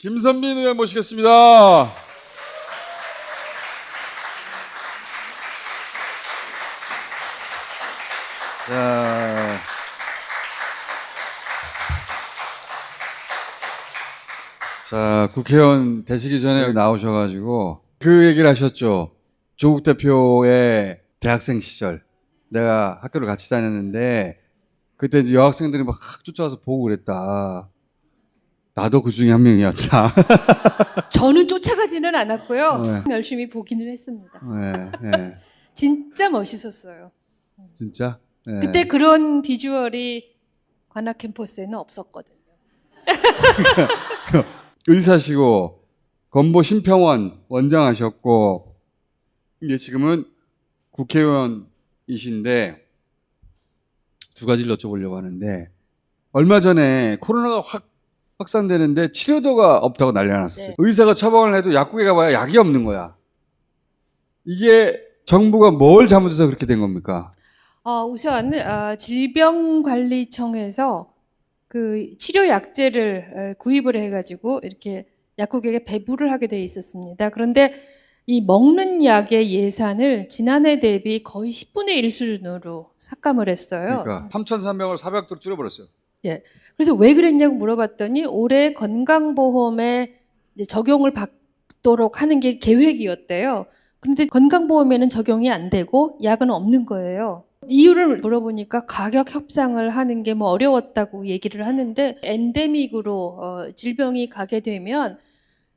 김선민 의원 모시겠습니다. 자, 국회의원 되시기 전에 나오셔가지고 그 얘기를 하셨죠. 조국 대표의 대학생 시절 내가 학교를 같이 다녔는데 그때 이제 여학생들이 막 쫓아와서 보고 그랬다. 나도 그 중에 한 명이었다. 저는 쫓아가지는 않았고요. 네. 열심히 보기는 했습니다. 네, 네. 진짜 멋있었어요. 진짜? 네. 그때 그런 비주얼이 관악 캠퍼스에는 없었거든요. 의사시고 건보 심평원 원장하셨고 이제 지금은 국회의원이신데 두 가지를 여쭤보려고 하는데 얼마 전에 코로나가 확산되는데 치료도가 없다고 난리가 났었어요. 네. 의사가 처방을 해도 약국에 가봐야 약이 없는 거야. 이게 정부가 뭘 잘못해서 그렇게 된 겁니까? 우선 질병관리청에서 그 치료약제를 구입을 해가지고 이렇게 약국에게 배부를 하게 돼 있었습니다. 그런데 이 먹는 약의 예산을 지난해 대비 거의 10분의 1 수준으로 삭감을 했어요. 그러니까 3,300을 400도로 줄여버렸어요. 예. 그래서 왜 그랬냐고 물어봤더니 올해 건강보험에 이제 적용을 받도록 하는 게 계획이었대요. 그런데 건강보험에는 적용이 안 되고 약은 없는 거예요. 이유를 물어보니까 가격 협상을 하는 게 뭐 어려웠다고 얘기를 하는데 엔데믹으로 질병이 가게 되면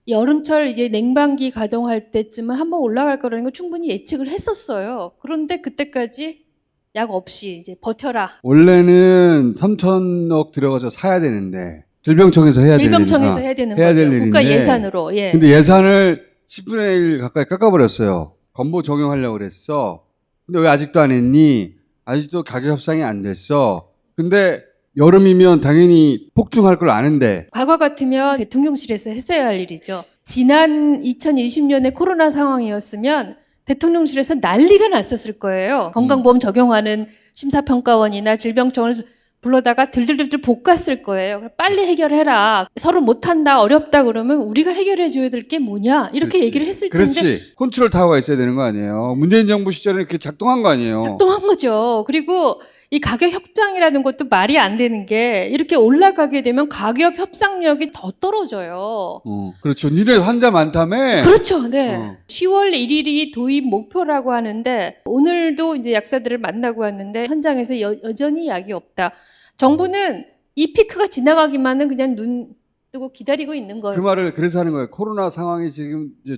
여름철 이제 냉방기 가동할 때쯤은 한번 올라갈 거라는 걸 충분히 예측을 했었어요. 그런데 그때까지 약 없이 이제 버텨라. 원래는 3천억 들어가서 사야 되는데 질병청에서 해야 되는 질병청에서 해야 되는 해야 거죠. 될 국가 일인데. 예산으로. 예. 근데 예산을 10분의 1 가까이 깎아버렸어요. 건보 적용하려고 그랬어. 근데 왜 아직도 안 했니? 아직도 가격 협상이 안 됐어. 근데 여름이면 당연히 폭증할 걸 아는데 과거 같으면 대통령실에서 했어야 할 일이죠. 지난 2020년에 코로나 상황이었으면 대통령실에서 난리가 났었을 거예요. 건강보험 적용하는 심사평가원이나 질병청을 불러다가 들들들들 볶았을 거예요. 빨리 해결해라. 서로 못한다, 어렵다 그러면 우리가 해결해줘야 될 게 뭐냐 이렇게 그렇지. 얘기를 했을 텐데 그렇지. 컨트롤 타워가 있어야 되는 거 아니에요. 문재인 정부 시절에 그렇게 작동한 거 아니에요. 작동한 거죠. 그리고 이 가격 협상이라는 것도 말이 안 되는 게 이렇게 올라가게 되면 가격 협상력이 더 떨어져요. 그렇죠. 니네 환자 많다며. 그렇죠. 네. 10월 1일이 도입 목표라고 하는데 오늘도 이제 약사들을 만나고 왔는데 현장에서 여전히 약이 없다. 정부는 이 피크가 지나가기만은 그냥 눈 뜨고 기다리고 있는 거예요. 그 말을 그래서 하는 거예요. 코로나 상황이 지금 이제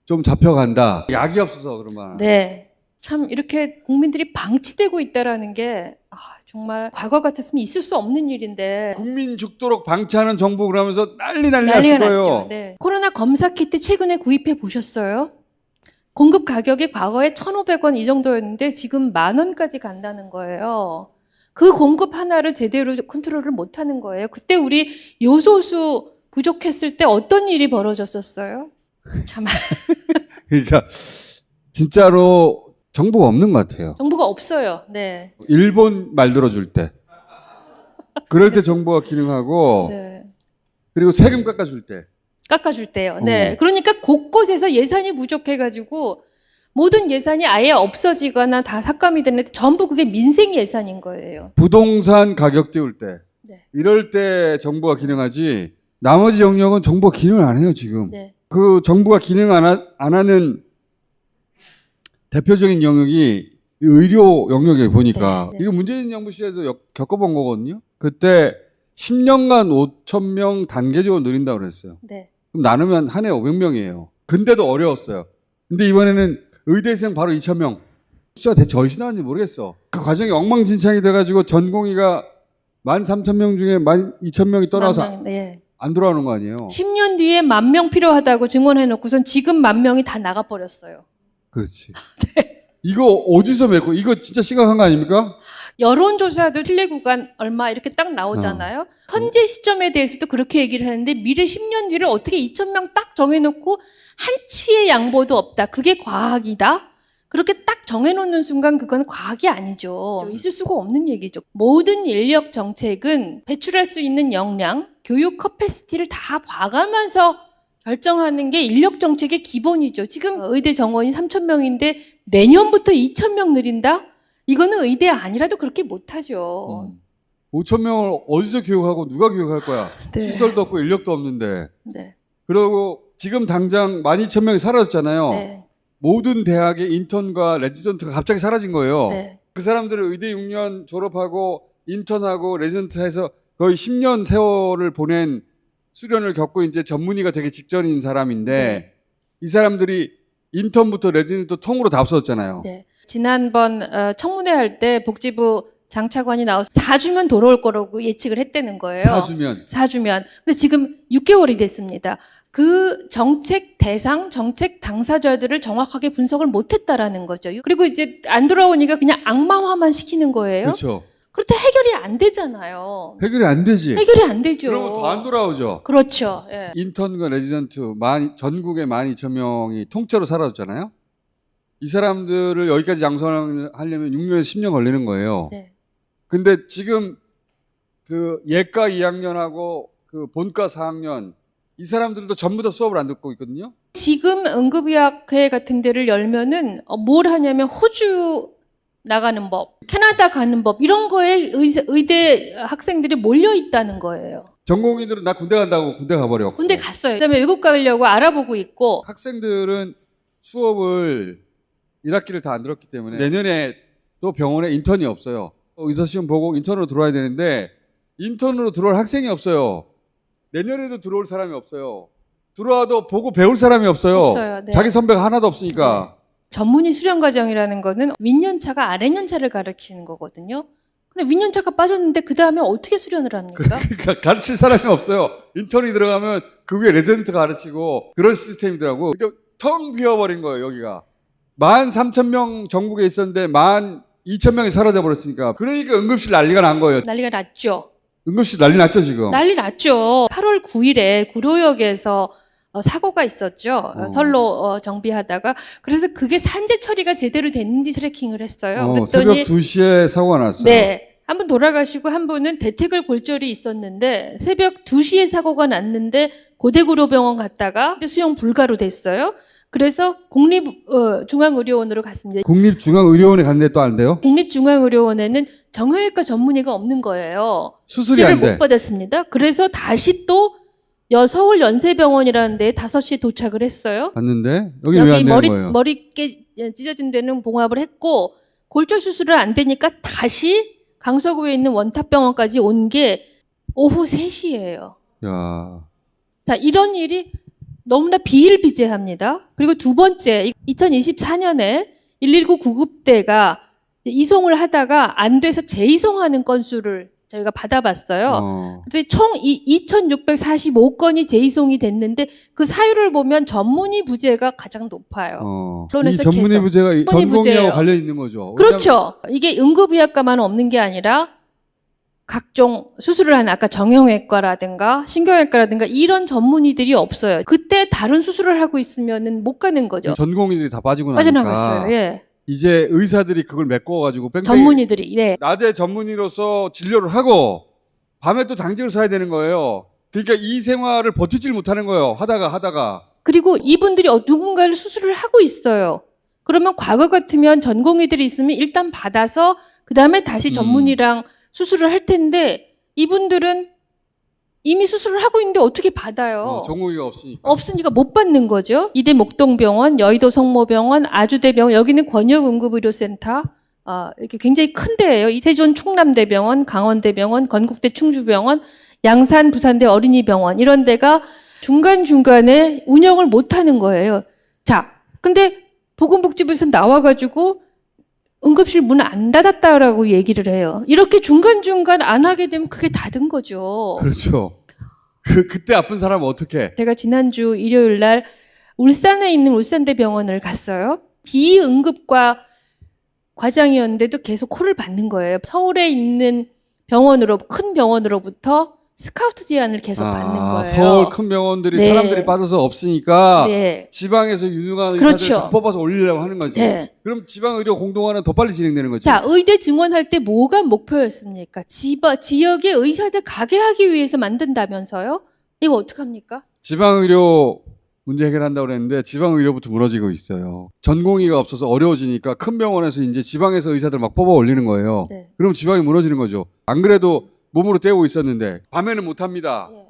좀 잡혀간다. 약이 없어서 그러면. 네. 참 이렇게 국민들이 방치되고 있다라는 게 정말 과거 같았으면 있을 수 없는 일인데 국민 죽도록 방치하는 정부 그러면서 난리 난리가 났을 거예요. 났죠. 네. 코로나 검사 키트 최근에 구입해 보셨어요? 공급 가격이 과거에 1,500원 이 정도였는데 지금 10,000원까지 간다는 거예요. 그 공급 하나를 제대로 컨트롤을 못 하는 거예요. 그때 우리 요소수 부족했을 때 어떤 일이 벌어졌었어요? 참 그러니까 진짜로 정보가 없는 것 같아요. 정보가 없어요. 네. 일본 말 들어줄 때. 그럴 때 정보가 기능하고 네. 그리고 세금 깎아줄 때. 깎아줄 때요. 네. 그러니까 곳곳에서 예산이 부족해가지고 모든 예산이 아예 없어지거나 다 삭감이 되는데 전부 그게 민생 예산인 거예요. 부동산 가격 띄울 때. 네. 이럴 때 정보가 기능하지 나머지 영역은 정보가 기능을 안 해요 지금. 네. 그 정부가 기능 안 하는 대표적인 영역이 의료 영역에 보니까 네, 네. 이거 문재인 정부 시절에서 겪어본 거거든요. 그때 10년간 5,000명 단계적으로 늘린다고 그랬어요. 네. 그럼 나누면 한 해 500명이에요. 근데도 어려웠어요. 근데 이번에는 의대생 바로 2,000명. 숫자가 대체 어디서 나왔는지 모르겠어. 그 과정이 엉망진창이 돼가지고 전공의가 13,000명 중에 12,000명이 떠나서 네. 안 돌아오는 거 아니에요. 10년 뒤에 10,000명 필요하다고 증언해놓고선 지금 10,000명이 다 나가버렸어요. 그렇지. 이거 어디서 맺고 이거 진짜 심각한 거 아닙니까? 여론조사도 신뢰 구간 얼마 이렇게 딱 나오잖아요. 현재 시점에 대해서도 그렇게 얘기를 하는데 미래 10년 뒤를 어떻게 2,000명 딱 정해놓고 한치의 양보도 없다. 그게 과학이다. 그렇게 딱 정해놓는 순간 그건 과학이 아니죠. 있을 수가 없는 얘기죠. 모든 인력 정책은 배출할 수 있는 역량, 교육 커패시티를 다 봐가면서 결정하는 게 인력 정책의 기본이죠. 지금 의대 정원이 3,000명인데 내년부터 2,000명 늘린다? 이거는 의대 아니라도 그렇게 못하죠. 5천 명을 어디서 교육하고 누가 교육할 거야? 네. 시설도 없고 인력도 없는데. 네. 그리고 지금 당장 12,000명이 사라졌잖아요. 네. 모든 대학의 인턴과 레지던트가 갑자기 사라진 거예요. 네. 그 사람들은 의대 6년 졸업하고 인턴하고 레지던트해서 거의 10년 세월을 보낸 수련을 겪고 이제 전문의가 되기 직전인 사람인데 네. 이 사람들이 인턴부터 레지던트 통으로 다 없어졌잖아요. 네. 지난번 청문회 할 때 복지부 장차관이 나와서 4주면 돌아올 거라고 예측을 했다는 거예요. 4주면. 4주면. 근데 지금 6개월이 됐습니다. 그 정책 대상, 정책 당사자들을 정확하게 분석을 못했다라는 거죠. 그리고 이제 안 돌아오니까 그냥 악마화만 시키는 거예요. 그렇죠. 그렇다 해결이 안 되잖아요. 해결이 안 되지. 해결이 안 되죠. 그러면 더 안 돌아오죠. 그렇죠. 예. 인턴과 레지던트 전국에 12,000명이 통째로 사라졌잖아요. 이 사람들을 여기까지 양성하려면 6년에서 10년 걸리는 거예요. 네. 근데 지금 그 예과 2학년하고 그 본과 4학년 이 사람들도 전부 다 수업을 안 듣고 있거든요. 지금 응급의학회 같은 데를 열면은 뭘 하냐면 호주 나가는 법, 캐나다 가는 법 이런 거에 의대 학생들이 몰려 있다는 거예요. 전공의들은 나 군대 간다고 군대 가버려. 군대 갔어요. 그다음에 외국 가려고 알아보고 있고 학생들은 수업을 1학기를 다 안 들었기 때문에 내년에 또 병원에 인턴이 없어요. 의사 시험 보고 인턴으로 들어와야 되는데 인턴으로 들어올 학생이 없어요. 내년에도 들어올 사람이 없어요. 들어와도 보고 배울 사람이 없어요. 없어요. 네. 자기 선배가 하나도 없으니까. 전문의 수련 과정이라는 거는 윗년차가 아랫년차를 가르치는 거거든요. 근데 윗년차가 빠졌는데 그 다음에 어떻게 수련을 합니까? 그러니까 가르칠 사람이 없어요. 인턴이 들어가면 그 위에 레지던트가 가르치고 그런 시스템이더라고. 그러니까 텅 비어버린 거예요, 여기가. 13,000명 전국에 있었는데 12,000명이 사라져 버렸으니까. 그러니까 응급실 난리가 난 거예요. 난리가 났죠. 응급실 난리 났죠, 지금. 난리 났죠. 8월 9일에 구로역에서 사고가 있었죠. 선로 정비하다가. 그래서 그게 산재 처리가 제대로 됐는지 트래킹을 했어요. 새벽 그랬더니 2시에 사고가 났어요. 네. 한 분 돌아가시고 한 분은 대퇴근 골절이 있었는데 새벽 2시에 사고가 났는데 고대구로병원 갔다가 수용 불가로 됐어요. 그래서 국립중앙의료원으로 갔습니다. 국립중앙의료원에 갔는데 또 안 돼요? 국립중앙의료원에는 정형외과 전문의가 없는 거예요. 수술이 안 돼. 못 받았습니다. 그래서 다시 또 서울 연세병원이라는 데에 5시에 도착을 했어요. 갔는데 여기 왜 안 되는 거예요? 머리 찢어진 데는 봉합을 했고 골절 수술을 안 되니까 다시 강서구에 있는 원탑병원까지 온 게 오후 3시예요. 야, 자, 이런 일이 너무나 비일비재합니다. 그리고 두 번째, 2024년에 119 구급대가 이송을 하다가 안 돼서 재이송하는 건수를 저희가 받아봤어요. 그래서 총 2,645건이 재이송이 됐는데 그 사유를 보면 전문의 부재가 가장 높아요. 이 전문의 부재가 전공의하고 관련 있는 거죠. 그렇죠. 이게 응급의학과만 없는 게 아니라 각종 수술을 하는 아까 정형외과라든가 신경외과라든가 이런 전문의들이 없어요. 그때 다른 수술을 하고 있으면은 못 가는 거죠. 전공의들이 다 빠지고 나니까 빠져나갔어요. 예. 이제 의사들이 그걸 메꿔가지고 뺑뺑이 전문의들이 네. 낮에 전문의로서 진료를 하고 밤에 또 당직을 서야 되는 거예요. 그러니까 이 생활을 버티질 못하는 거예요. 하다가. 그리고 이분들이 누군가를 수술을 하고 있어요. 그러면 과거 같으면 전공의들이 있으면 일단 받아서 그 다음에 다시 전문의랑 수술을 할 텐데 이분들은 이미 수술을 하고 있는데 어떻게 받아요? 전공의가 없으니까. 없으니까 못 받는 거죠. 이대 목동병원, 여의도 성모병원, 아주대병원, 여기는 권역응급의료센터, 이렇게 굉장히 큰 데예요. 세존 충남대병원, 강원대병원, 건국대 충주병원, 양산 부산대 어린이병원 이런 데가 중간중간에 운영을 못 하는 거예요. 자, 근데 보건복지부에서 나와가지고 응급실 문 안 닫았다라고 얘기를 해요. 이렇게 중간중간 안 하게 되면 그게 닫은 거죠. 그렇죠. 그때 아픈 사람은 어떻게? 제가 지난주 일요일 날 울산에 있는 울산대병원을 갔어요. 비응급과 과장이었는데도 계속 콜을 받는 거예요. 서울에 있는 병원으로, 큰 병원으로부터 스카우트 제안을 계속 받는 거예요. 서울 큰 병원들이 네. 사람들이 빠져서 없으니까 네. 지방에서 유능한 의사들 그렇죠. 쫙 뽑아서 올리려고 하는 거지. 네. 그럼 지방 의료 공동화는 더 빨리 진행되는 거지. 자, 의대 증원할 때 뭐가 목표였습니까? 지역의 의사들 가게 하기 위해서 만든다면서요? 이거 어떡합니까? 지방 의료 문제 해결한다고 그랬는데 지방 의료부터 무너지고 있어요. 전공의가 없어서 어려워지니까 큰 병원에서 이제 지방에서 의사들 막 뽑아 올리는 거예요. 네. 그럼 지방이 무너지는 거죠. 안 그래도 몸으로 때우고 있었는데 밤에는 못 합니다. 네.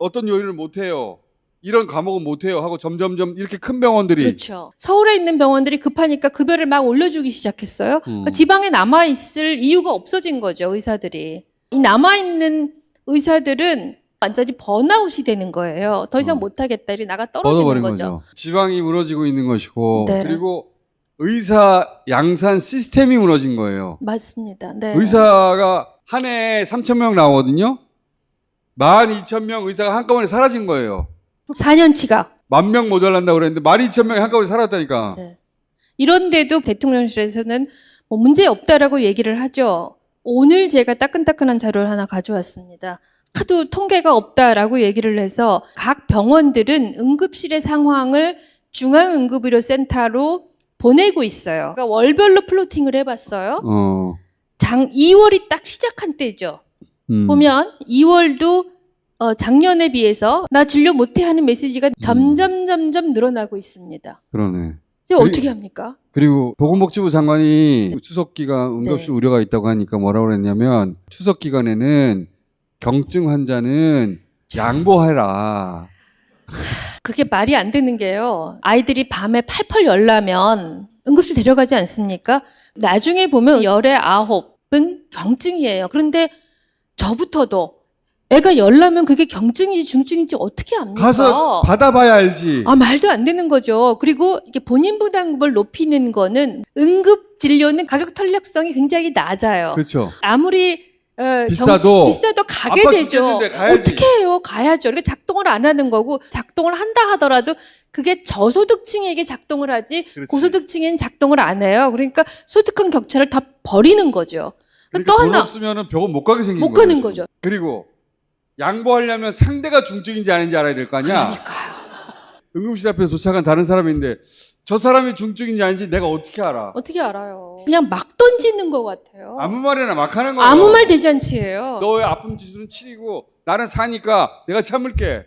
어떤 요일을 못 해요. 이런 과목은 못 해요 하고 점점점 이렇게 큰 병원들이 그렇죠. 서울에 있는 병원들이 급하니까 급여를 막 올려주기 시작했어요. 그러니까 지방에 남아있을 이유가 없어진 거죠, 의사들이. 이 남아있는 의사들은 완전히 번아웃이 되는 거예요. 더 이상 못하겠다. 이리 나가 떨어지는 뻗어버린 거죠. 지방이 무너지고 있는 것이고 네. 그리고 의사 양산 시스템이 무너진 거예요. 맞습니다. 네. 의사가 한 해에 3,000명 나오거든요. 12,000명 의사가 한꺼번에 사라진 거예요. 4년치가. 10,000명 모자란다고 그랬는데 12,000명이 한꺼번에 사라졌다니까. 네. 이런데도 대통령실에서는 뭐 문제 없다라고 얘기를 하죠. 오늘 제가 따끈따끈한 자료를 하나 가져왔습니다. 하도 통계가 없다라고 얘기를 해서 각 병원들은 응급실의 상황을 중앙응급의료센터로 보내고 있어요. 그러니까 월별로 플로팅을 해봤어요. 2월이 딱 시작한 때죠. 보면 2월도 작년에 비해서 나 진료 못해 하는 메시지가 점점 늘어나고 있습니다. 그러네. 이제 어떻게 합니까? 그리고 보건복지부 장관이 추석 기간 응급실 네. 우려가 있다고 하니까 뭐라고 그랬냐면 추석 기간에는 경증 환자는 양보해라. 그게 말이 안 되는 게요. 아이들이 밤에 팔팔 열나면 응급실 데려가지 않습니까? 나중에 보면 열의 9은 경증이에요. 그런데 저부터도 애가 열나면 그게 경증인지 중증인지 어떻게 압니까? 가서 받아봐야 알지. 말도 안 되는 거죠. 그리고 이게 본인 부담금을 높이는 거는 응급 진료는 가격 탄력성이 굉장히 낮아요. 그렇죠. 아무리 비싸도 가게 아파 되죠. 죽겠는데 가야지. 어떻게 해요? 가야죠. 이렇게 작동을 안 하는 거고 작동을 한다 하더라도 그게 저소득층에게 작동을 하지 그렇지. 고소득층에는 작동을 안 해요. 그러니까 소득한 격차를 다 버리는 거죠. 그러니까 또 돈 하나 없으면 병원 못 가게 생긴 못 거예요. 가는 지금. 거죠. 그리고 양보하려면 상대가 중증인지 아닌지 알아야 될 거 아니야. 그러니까요. 응급실 앞에 도착한 다른 사람인데 저 사람이 중증인지 아닌지 내가 어떻게 알아? 어떻게 알아요? 그냥 막 던지는 것 같아요. 아무 말이나 막 하는 거예요. 아무 말 대잔치예요. 너의 아픔 지수는 7이고 나는 4니까 내가 참을게.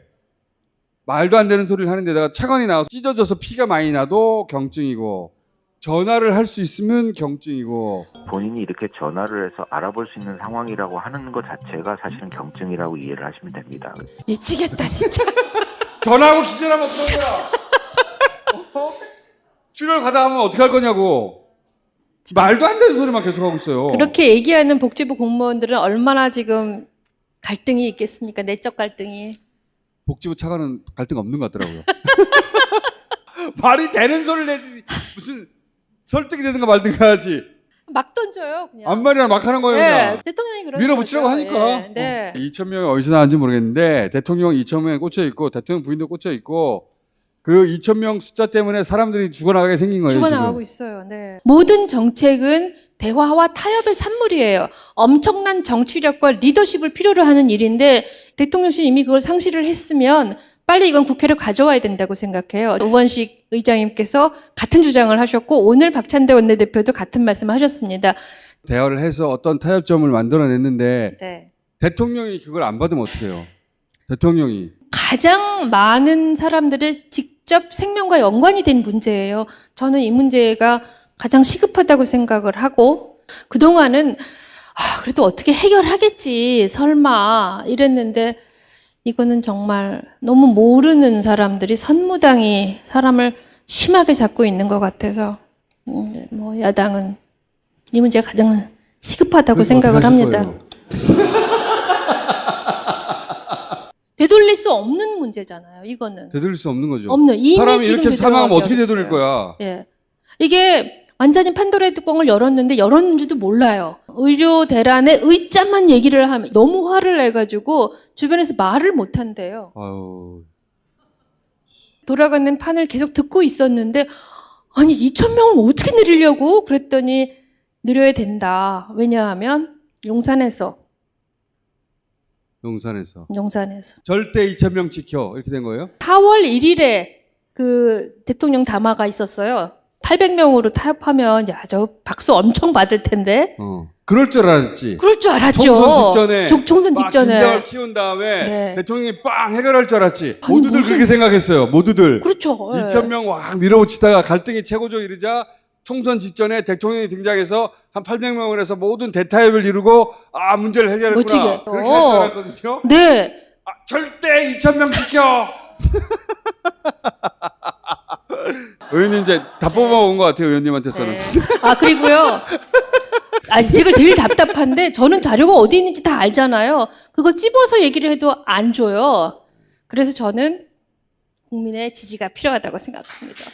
말도 안 되는 소리를 하는데 내가 차관이 나와서 찢어져서 피가 많이 나도 경증이고 전화를 할 수 있으면 경증이고 본인이 이렇게 전화를 해서 알아볼 수 있는 상황이라고 하는 것 자체가 사실은 경증이라고 이해를 하시면 됩니다. 미치겠다 진짜. 전화하고 기절하면 어떡할 거야? 출혈 가다 하면 어떻게 할 거냐고. 말도 안 되는 소리만 계속하고 있어요. 그렇게 얘기하는 복지부 공무원들은 얼마나 지금 갈등이 있겠습니까? 내적 갈등이. 복지부 차관은 갈등 없는 것 같더라고요. 말이 되는 소리를 내지 무슨 설득이 되든가 말든가 하지. 막 던져요 그냥. 아무 말이나 막 하는 거예요. 네, 그냥. 대통령이 그러는 밀어붙이라고 거죠. 하니까. 예, 네. 2,000명이 어디서 나왔는지 모르겠는데 대통령 2,000명에 꽂혀 있고 대통령 부인도 꽂혀 있고 그 2,000명 숫자 때문에 사람들이 죽어나가게 생긴 거예요. 죽어나가고 지금. 있어요. 네. 모든 정책은 대화와 타협의 산물이에요. 엄청난 정치력과 리더십을 필요로 하는 일인데 대통령실 이미 그걸 상실을 했으면 빨리 이건 국회로 가져와야 된다고 생각해요. 우원식 의장님께서 같은 주장을 하셨고 오늘 박찬대 원내대표도 같은 말씀을 하셨습니다. 대화를 해서 어떤 타협점을 만들어냈는데 네. 대통령이 그걸 안 받으면 어떡해요? 대통령이. 가장 많은 사람들의 직접 생명과 연관이 된 문제예요. 저는 이 문제가 가장 시급하다고 생각을 하고 그동안은 그래도 어떻게 해결하겠지 설마 이랬는데 이거는 정말 너무 모르는 사람들이 선무당이 사람을 심하게 잡고 있는 것 같아서 뭐 야당은 이 문제가 가장 시급하다고 생각을 합니다. 되돌릴 수 없는 문제잖아요. 이거는 되돌릴 수 없는 거죠. 없는 이미 사람이 지금 이렇게 사망하면 되돌아가기 어떻게 되돌릴 어렵어요. 거야? 예, 이게 완전히 판도라의 뚜껑을 열었는데 열었는지도 몰라요. 의료 대란의 의자만 얘기를 하면 너무 화를 내가지고 주변에서 말을 못 한대요. 아유. 돌아가는 판을 계속 듣고 있었는데 아니 2,000명을 어떻게 늘리려고 그랬더니 늘려야 된다. 왜냐하면 용산에서 용산에서. 용산에서. 절대 2,000명 지켜. 이렇게 된 거예요? 4월 1일에 그 대통령 담화가 있었어요. 800명으로 타협하면 야, 저 박수 엄청 받을 텐데. 그럴 줄 알았지. 그럴 줄 알았죠. 총선 직전에. 총선 막 직전에. 긴장을 키운 다음에 네. 대통령이 빵 해결할 줄 알았지. 아니, 모두들 그렇게 생각했어요. 모두들. 그렇죠. 예. 2,000명 막 밀어붙이다가 갈등이 최고조 이르자 총선 직전에 대통령이 등장해서 한 800명을 해서 모든 대타협을 이루고 문제를 해결했구나. 멋지게. 그렇게 할 줄 알았거든요. 네. 절대 2,000명 지켜. 의원님 이제 다 뽑아온 것 같아요. 의원님한테서는. 네. 그리고요. 아직을 늘 답답한데 저는 자료가 어디 있는지 다 알잖아요. 그거 찝어서 얘기를 해도 안 줘요. 그래서 저는 국민의 지지가 필요하다고 생각합니다.